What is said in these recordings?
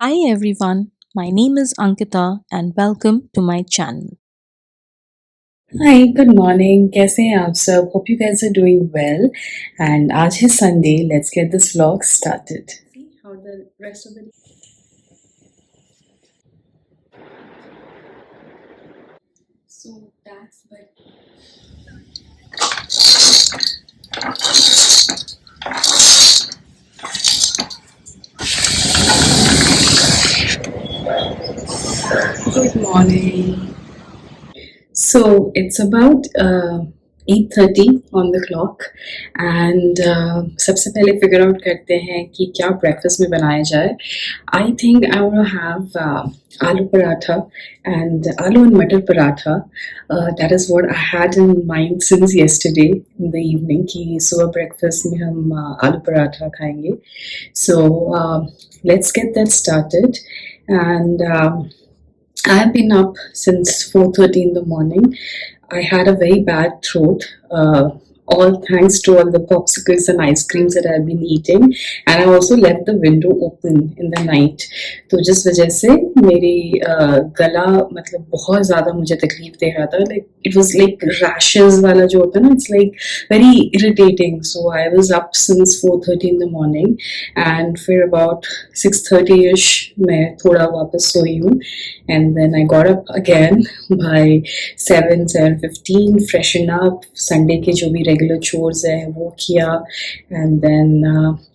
Hi everyone, my name is Ankita and welcome to my channel. Hi, good morning. कैसे हैं आप सब? Hope you guys are doing well. And आज है Sunday. Let's get this vlog started. See how the rest of the day. So that's but good morning. So it's about 8:30 on the clock and सबसे पहले figure out करते हैं कि क्या breakfast में बनाया जाए. I think I will have aloo paratha and aloo and matar paratha. That is what I had in mind since yesterday in the evening कि सुबह breakfast में हम aloo paratha खाएंगे. So let's get that started and I have been up since 4:30 in the morning. I had a very bad throat. All thanks to all the popsicles and ice creams that I've been eating, and I also left the window open in the night. तो जिस वजह से मेरी गला मतलब बहुत ज़्यादा मुझे तकलीफ दे रहा था. Like it was like rashes वाला जो होता है ना, it's like very irritating. So I was up since 4:30 in the morning, and फिर about 6:30 ish मैं थोड़ा वापस सोई हूँ. And then I got up again by 7:15, freshen up, Sunday के जो भी regular chores है वो किया, and then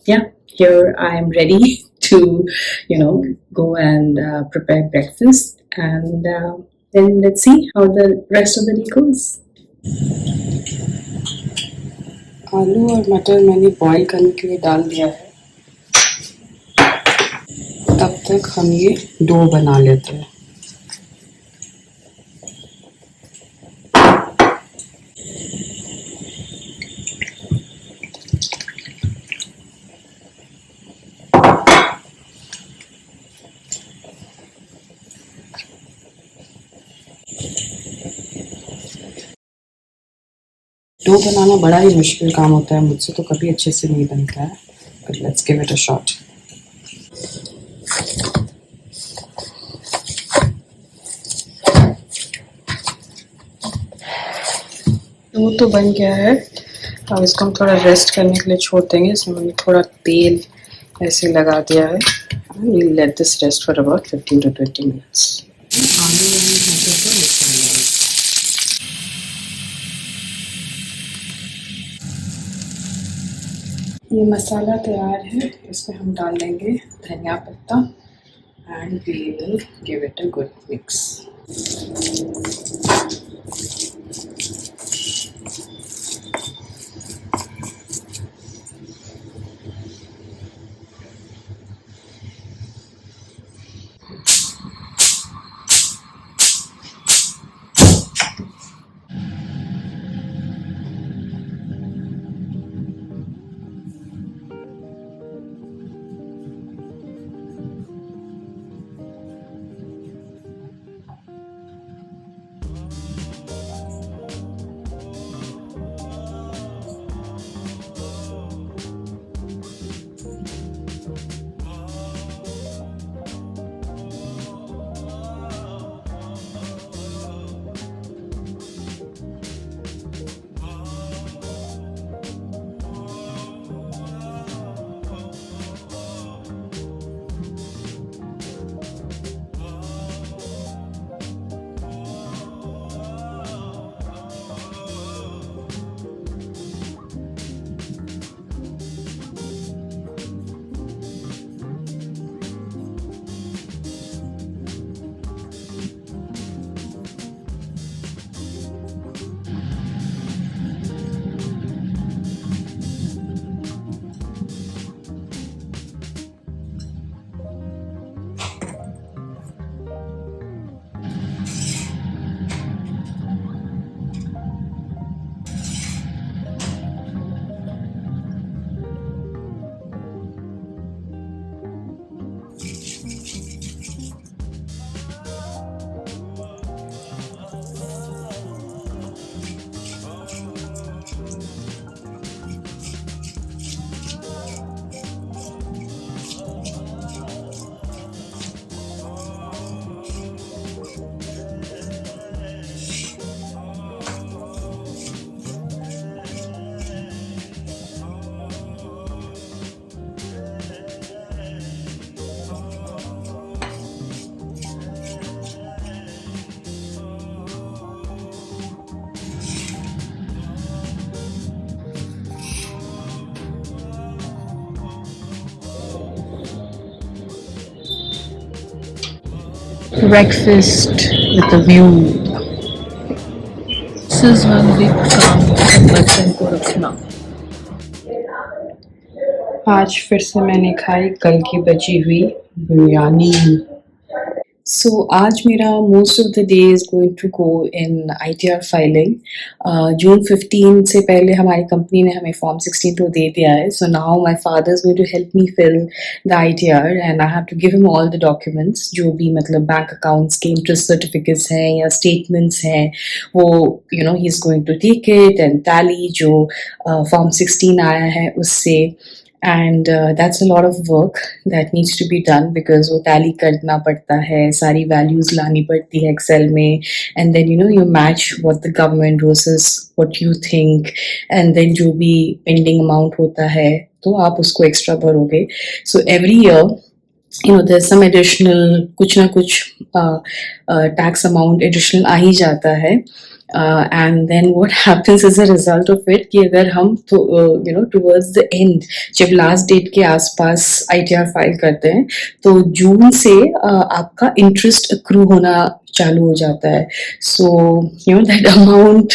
yeah, here I am ready to go and prepare breakfast, and then let's see how the rest of the day goes. आलू और मटर मैंने बॉईल करने के लिए डाल दिया है. तब तक हम ये डो बना लेते हैं. डो बनाना बड़ा ही मुश्किल काम होता है, मुझसे तो कभी अच्छे से नहीं बनता है, but let's give it a shot. Dough तो बन गया है. अब इसको हम थोड़ा रेस्ट करने के लिए छोड़ देंगे. इसमें मैंने थोड़ा तेल ऐसे लगा दिया है. We'll let this rest for about 15 to 20 minutes. आलू और मटर को निकाल लेंगे. ये मसाला तैयार है. इसमें हम डाल देंगे धनिया पत्ता and we will give it a good mix. Breakfast with a view. This is one big काम है बच्चों को रखना. आज फिर से मैंने खाई कल की बची हुई बिरयानी. So आज मेरा most of the day is going to go in ITR filing. June 15 से पहले हमारी कंपनी ने हमें Form 16 तो दे दिया है. So now my father is going to help me fill the ITR and I have to give him all the documents. जो भी मतलब बैंक accounts के interest certificates हैं या statements हैं, वो he's going to take it and tally जो Form 16 आया है उससे. And that's a lot of work that needs to be done because वो tally करना पड़ता है, सारी values लानी पड़ती है Excel में, and then you match what the government versus what you think, and then जो भी pending amount होता है तो आप उसको extra भरोगे. So every year there's some additional कुछ ना कुछ tax amount additional आ ही जाता है. And then what happens as a result of it कि अगर हम तो towards the end जब last date के आसपास ITR फाइल करते हैं तो जून से आपका interest accrue होना चालू हो जाता है. So that amount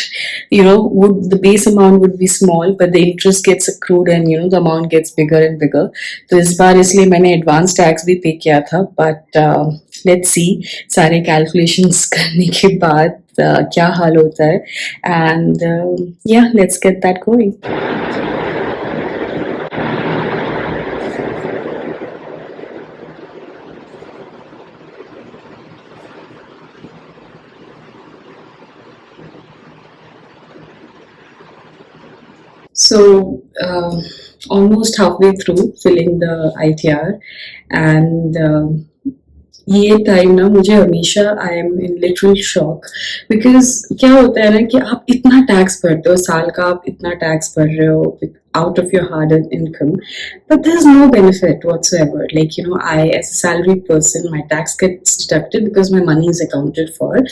would the base amount would be small but the interest gets accrued and the amount gets bigger and bigger. तो इस बार इसलिए मैंने advance tax भी पे किया था, but let's see सारे calculations करने के बाद क्या हाल होता है. And yeah, let's get that going. So almost halfway through filling the ITR and ये टाइम ना मुझे हमेशा I am in literal shock because क्या होता है ना कि आप इतना टैक्स भरते हो, साल का आप इतना टैक्स भर रहे हो out of your hard-earned income, but there's no benefit whatsoever. Like I as a salaried person, my tax gets deducted because my money is accounted for.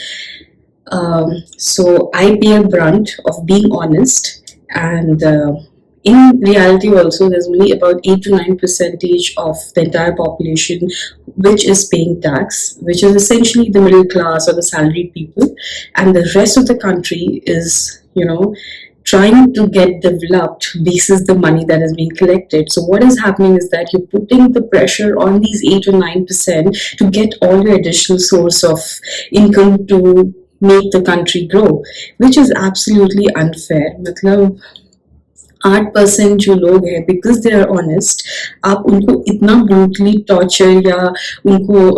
So I pay a brunt of being honest, and in reality also there's only about 8 to 9 percentage of the entire population which is paying tax, which is essentially the middle class or the salaried people, and the rest of the country is trying to get developed basis the money that is being collected. So what is happening is that you're putting the pressure on these 8 or 9% to get all your additional source of income to make the country grow, which is absolutely unfair. मतलब 8% जो लोग हैं because they are honest, आप उनको इतना brutally torture या उनको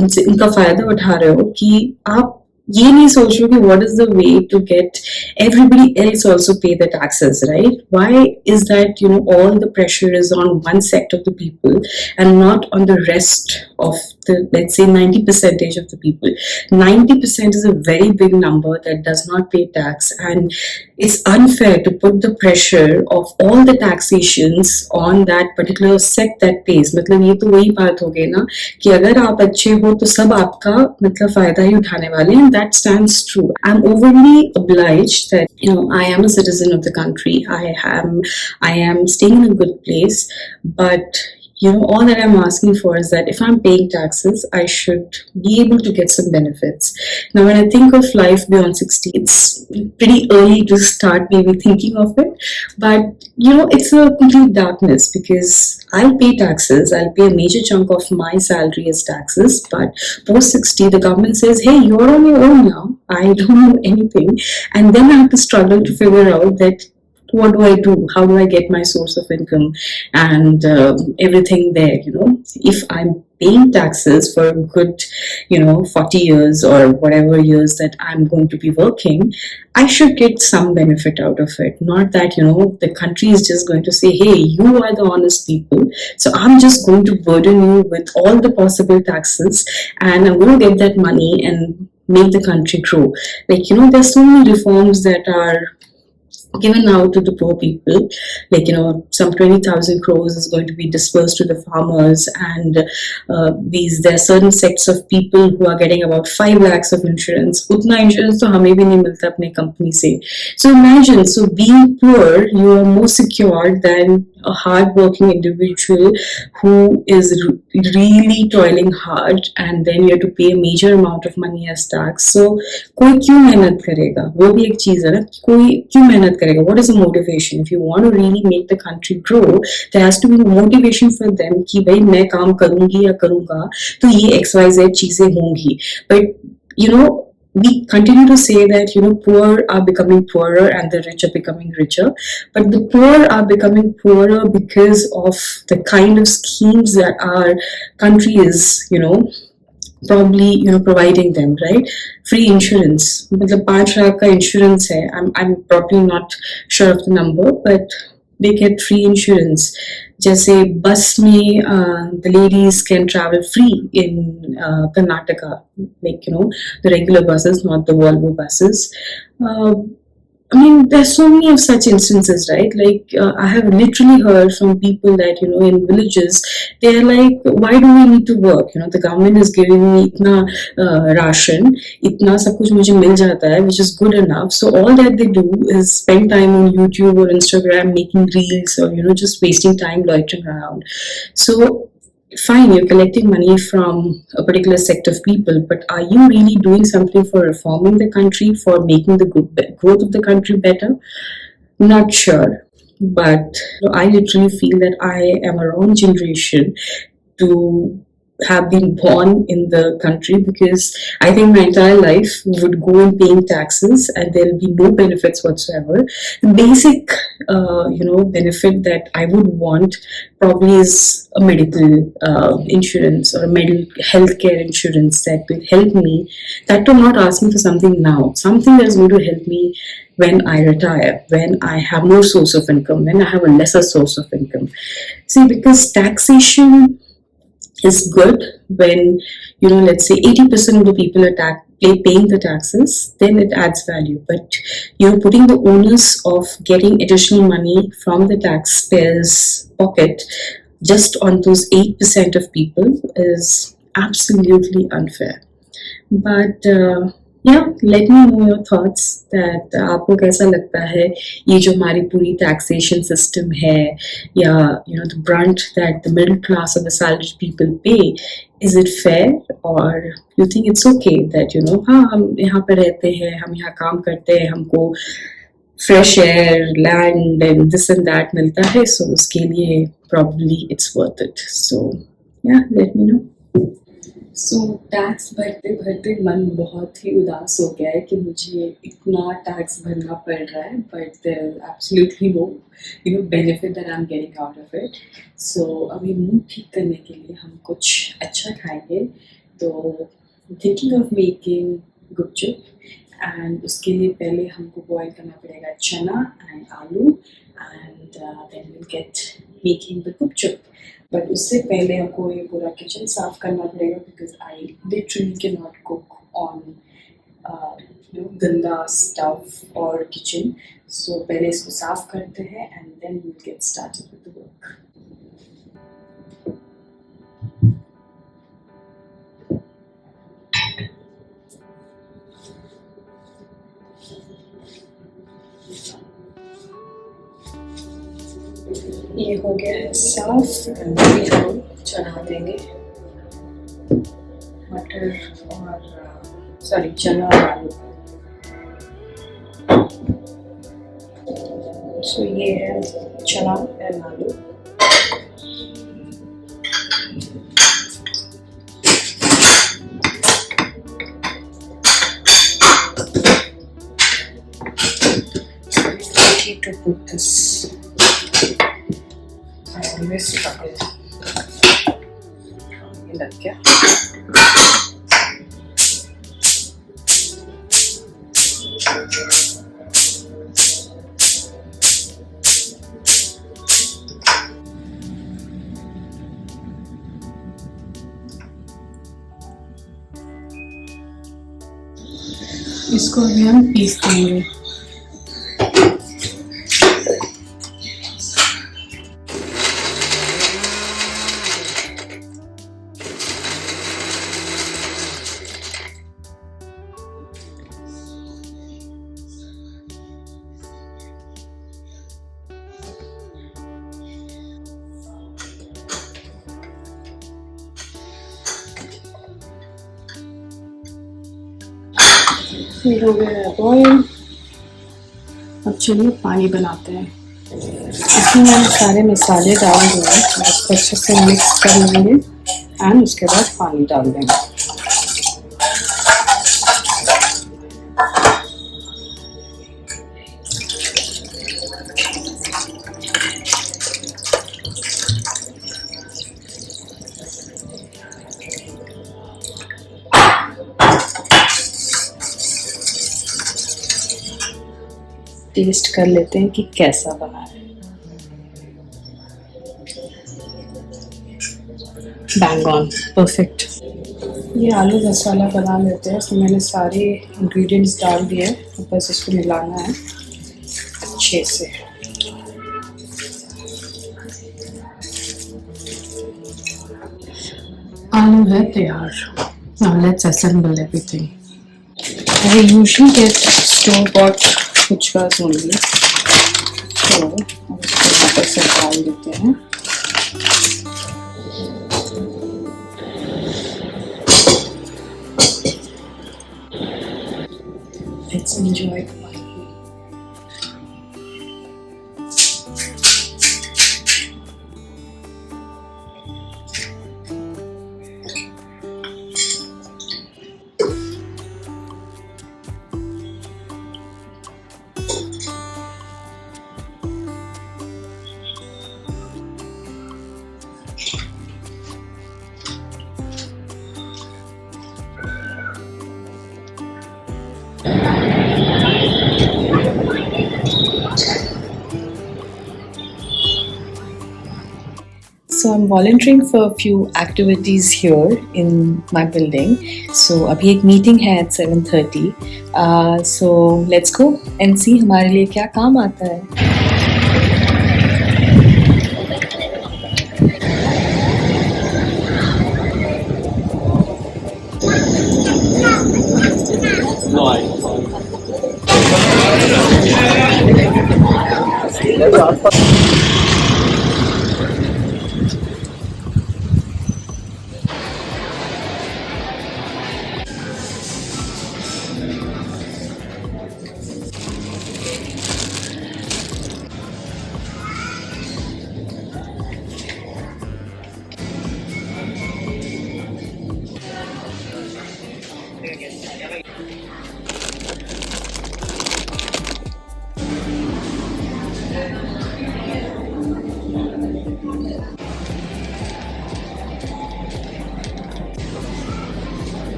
उनसे उनका फायदा उठा रहे हो कि आप ये नहीं सोच रहे हो कि what is the way to get everybody else also pay the taxes, right? Why is that all the pressure is on one sect of the people and not on the rest of the, let's say 90% of the people? 90% is a very big number that does not pay tax, and it's unfair to put the pressure of all the taxations on that particular sect that pays. मतलब ये तो वही बात हो गई ना कि अगर आप अच्छे हो तो सब आपका मतलब फायदा ही उठाने वाले हैं, and that stands true. I'm overly obliged that I am a citizen of the country. I am staying in a good place, but all that I'm asking for is that if I'm paying taxes, I should be able to get some benefits. Now, when I think of life beyond 60, it's pretty early to start maybe thinking of it, but it's a complete darkness because I'll pay taxes. I'll pay a major chunk of my salary as taxes, but post 60, the government says, hey, you're on your own now. I don't know anything. And then I have to struggle to figure out that what do I do? How do I get my source of income and everything there? If I'm paying taxes for a good 40 years or whatever years that I'm going to be working, I should get some benefit out of it. Not that the country is just going to say, hey, you are the honest people, so I'm just going to burden you with all the possible taxes and I'm going to get that money and make the country grow. Like there's so many reforms that are given out to the poor people. Like, some 20,000 crores is going to be dispersed to the farmers, and there are certain sects of people who are getting about 5 lakhs of insurance. Utna insurance to हमें भी नहीं मिलता अपने company से. So imagine, so being poor, you are more secure than a hard-working individual who is really toiling hard, and then you have to pay a major amount of money as tax. So कोई क्यों मेहनत करेगा, वो भी एक चीज है ना, कोई क्यों मेहनत करेगा. What is the motivation? If you want to really make the country grow, there has to be motivation for them कि भाई मैं काम करूंगी या करूंगा तो ये XYZ चीजें होंगी. But we continue to say that poor are becoming poorer and the rich are becoming richer, but the poor are becoming poorer because of the kind of schemes that our country is probably providing them, right? Free insurance, मतलब 5 lakh का insurance है. I'm probably not sure of the number, but they get free insurance. जैसे बस में the ladies can travel free in Karnataka, like the regular buses, not the Volvo buses. I mean, there's so many of such instances, right? Like, I have literally heard from people that, in villages, they're like, why do we need to work? The government is giving me itna ration, itna sab kuch mujhe mil jata hai, which is good enough. So all that they do is spend time on YouTube or Instagram making reels, or, just wasting time loitering around. So fine, you're collecting money from a particular sect of people, but are you really doing something for reforming the country, for making the growth of the country better? Not sure. But I literally feel that I am a wrong generation to have been born in the country, because I think my entire life would go in paying taxes and there'll be no benefits whatsoever. The basic, benefit that I would want probably is a medical insurance or a medical healthcare insurance that will help me. That will not ask me for something now, something that is going to help me when I retire, when I have no source of income, when I have a lesser source of income. See, because taxation is good when let's say 80% of the people are paying the taxes, then it adds value. But putting the onus of getting additional money from the taxpayers' pocket just on those 8% of people is absolutely unfair. But let me know your thoughts that आपको कैसा लगता है ये जो हमारी पूरी taxation system है, या the brunt that the middle class or the salaried people pay, is it fair, or you think it's okay that हाँ हम यहाँ पे रहते हैं, हम यहाँ काम करते हैं, हमको fresh air, land and this and that मिलता है, so उसके लिए probably it's worth it. So let me know. So tax भरते भरते मन बहुत ही उदास हो गया है कि मुझे इतना टैक्स भरना पड़ रहा है, but there is absolutely no benefit that I am getting out of it. So अभी मुंह ठीक करने के लिए हम कुछ अच्छा खाएंगे, तो thinking of making gupchup, and उसके लिए पहले हमको बॉयल करना पड़ेगा chana and aloo, and then will get making the gupchup. बट उससे पहले हमको ये पूरा किचन साफ करना पड़ेगा, because I literally can not cook on गंदा स्टफ और किचन. सो पहले इसको साफ करते हैं and then we will get started with the work. ये हो गया है साफ, अभी हम चढ़ा देंगे मटर और चना और आलू. सो ये है चना एंड आलू. To put this, I always struggle. ये लग गया. इसको अभी हम पीस देंगे. ये हो गया है बॉयल। अब चलिए पानी बनाते हैं। इसमें मैंने सारे मसाले डाल दिए हैं, इसको अच्छे से मिक्स कर लेंगे एंड उसके बाद पानी डाल देंगे। टेस्ट कर लेते हैं कि कैसा बना है। Bang on, perfect. ये आलू मसाला बना लेते हैं। इसमें मैंने सारे इंग्रेडिएंट्स डाल दिए, बस इसको मिलाना है अच्छे से। आलू है तैयार। Now let's assemble everything. I usually get store-bought fuchkas only, so इसको ऊपर से डाल देते हैं। Let's enjoy the bite. So I'm volunteering for a few activities here in my building. So अभी एक meeting है at 7:30. So let's go and see हमारे लिए क्या काम आता है।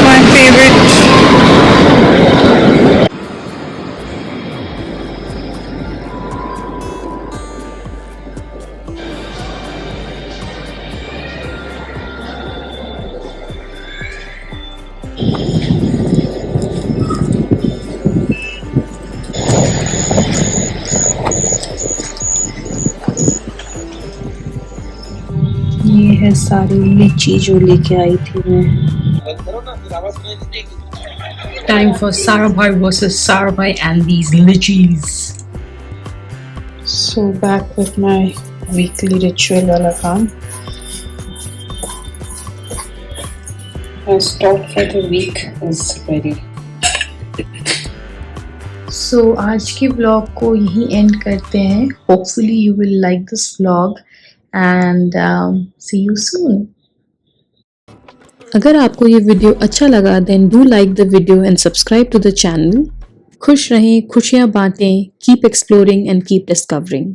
My favorite। ये है सारी लीची जो लेके आई थी मैं। Time for Sarabhai versus Sarabhai and these lychees. So back with my weekly ritual wala kaam. My stock for the week is ready. So आज के vlog को यहीं end करते हैं। Hopefully you will like this vlog and see you soon. अगर आपको ये video अच्छा लगा then do like the video and subscribe to the channel. खुश रहें, खुशियाँ बांटें, keep exploring and keep discovering.